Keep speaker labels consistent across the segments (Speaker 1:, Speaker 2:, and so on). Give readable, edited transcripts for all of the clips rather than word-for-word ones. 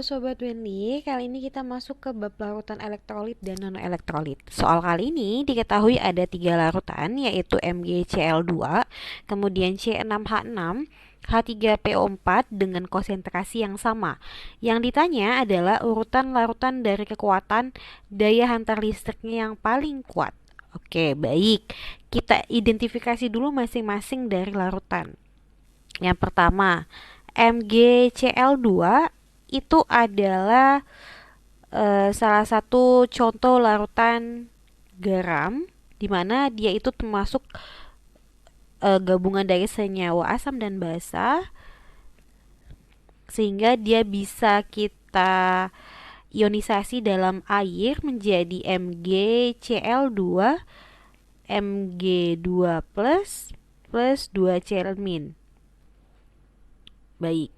Speaker 1: Sobat Wendy, kali ini kita masuk ke bab larutan elektrolit dan non-elektrolit. Soal kali ini diketahui ada 3 larutan, yaitu MgCl2, kemudian C6H6, H3PO4 dengan konsentrasi yang sama. Yang ditanya adalah urutan larutan dari kekuatan daya hantar listriknya yang paling kuat. Oke, baik. Kita identifikasi dulu masing-masing dari larutan. Yang pertama, MgCl2 itu adalah salah satu contoh larutan garam di mana dia itu termasuk gabungan dari senyawa asam dan basa sehingga dia bisa kita ionisasi dalam air menjadi MgCl2 Mg2 plus 2Cl-. Baik.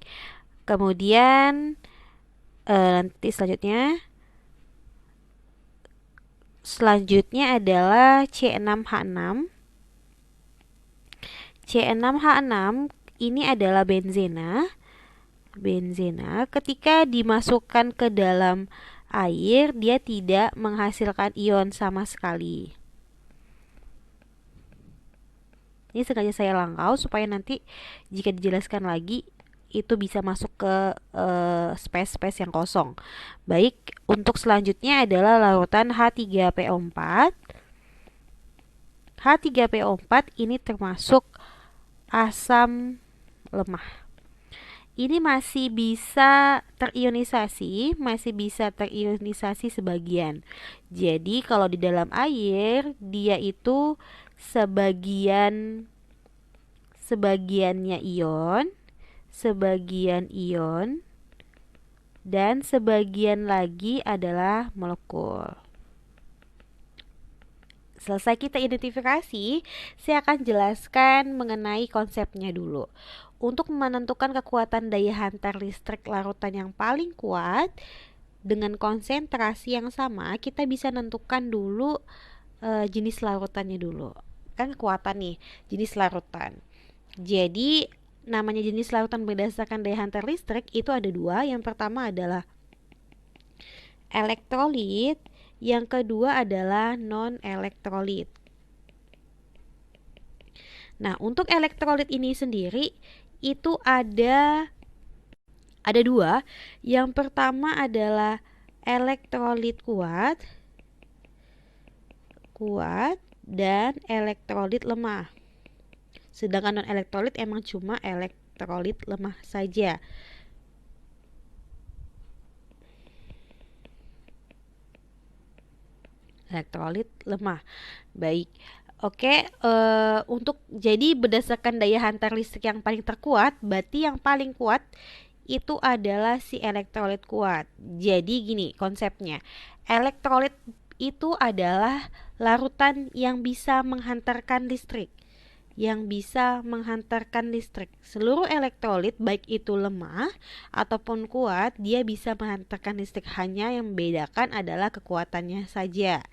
Speaker 1: Kemudian nanti selanjutnya adalah C6H6. C6H6 ini adalah benzena. Ketika dimasukkan ke dalam air, dia tidak menghasilkan ion sama sekali. Ini sengaja saya langkau supaya nanti jika dijelaskan lagi itu bisa masuk ke space-space yang kosong. Baik, untuk selanjutnya adalah larutan H3PO4. H3PO4 ini termasuk asam lemah. Ini masih bisa terionisasi sebagian. Jadi kalau di dalam air dia itu sebagiannya ion, sebagian ion, dan sebagian lagi adalah molekul. Selesai kita identifikasi, saya akan jelaskan mengenai konsepnya dulu. Untuk menentukan kekuatan daya hantar listrik larutan yang paling kuat dengan konsentrasi yang sama, kita bisa menentukan dulu jenis larutannya dulu. Kan kekuatan nih, jenis larutan. Jadi namanya jenis larutan berdasarkan daya hantar listrik itu ada 2. Yang pertama adalah elektrolit, yang kedua adalah non-elektrolit. Nah, untuk elektrolit ini sendiri itu ada 2. Yang pertama adalah elektrolit kuat dan elektrolit lemah. Sedangkan non-elektrolit emang cuma elektrolit lemah saja. Elektrolit lemah. Baik. Oke, jadi berdasarkan daya hantar listrik yang paling terkuat, berarti yang paling kuat itu adalah si elektrolit kuat. Jadi gini konsepnya. Elektrolit itu adalah larutan yang bisa menghantarkan listrik. Seluruh elektrolit baik itu lemah ataupun kuat, dia bisa menghantarkan listrik. Hanya yang membedakan adalah kekuatannya saja.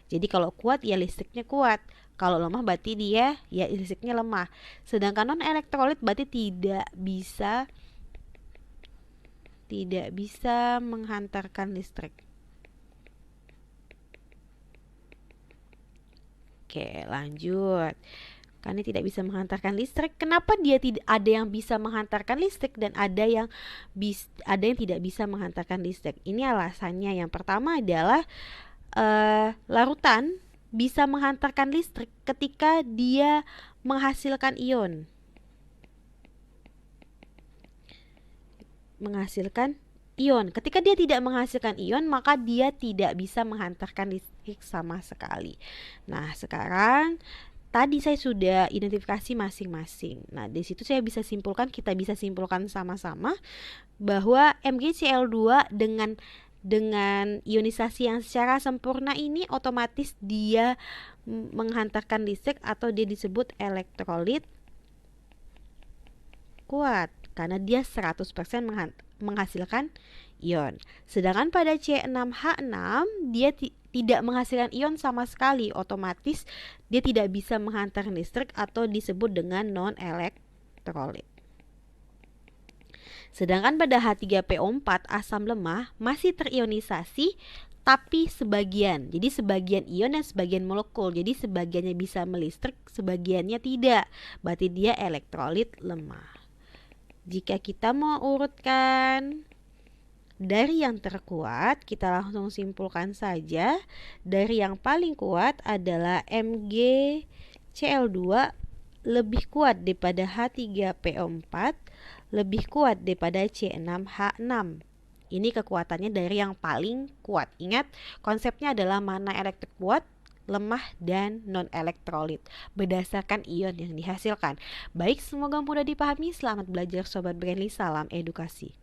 Speaker 1: Jadi kalau kuat ya listriknya kuat. Kalau lemah berarti dia ya listriknya lemah. Sedangkan non elektrolit berarti tidak bisa menghantarkan listrik. Oke, lanjut. Karena tidak bisa menghantarkan listrik, kenapa dia tidak ada yang bisa menghantarkan listrik dan ada yang tidak bisa menghantarkan listrik? Ini alasannya. Yang pertama adalah larutan bisa menghantarkan listrik ketika dia menghasilkan ion. Ketika dia tidak menghasilkan ion, maka dia tidak bisa menghantarkan listrik sama sekali. Nah, sekarang tadi saya sudah identifikasi masing-masing. Nah, di situ kita bisa simpulkan sama-sama bahwa MgCl2 dengan ionisasi yang secara sempurna ini otomatis dia menghantarkan listrik atau dia disebut elektrolit kuat karena dia 100% menghasilkan ion. Sedangkan pada C6H6 dia tidak menghasilkan ion sama sekali, otomatis dia tidak bisa menghantarkan listrik atau disebut dengan non-elektrolit. Sedangkan pada H3PO4 asam lemah masih terionisasi tapi sebagian. Jadi sebagian ion dan sebagian molekul. Jadi sebagiannya bisa melistrik, sebagiannya tidak. Berarti dia elektrolit lemah. Jika kita mau urutkan dari yang terkuat, kita langsung simpulkan saja. Dari yang paling kuat adalah MgCl2 lebih kuat daripada H3PO4, lebih kuat daripada C6H6. Ini kekuatannya dari yang paling kuat. Ingat, konsepnya adalah mana elektrik kuat, lemah, dan non-elektrolit berdasarkan ion yang dihasilkan. Baik, semoga mudah dipahami. Selamat belajar Sobat Brandly, salam edukasi.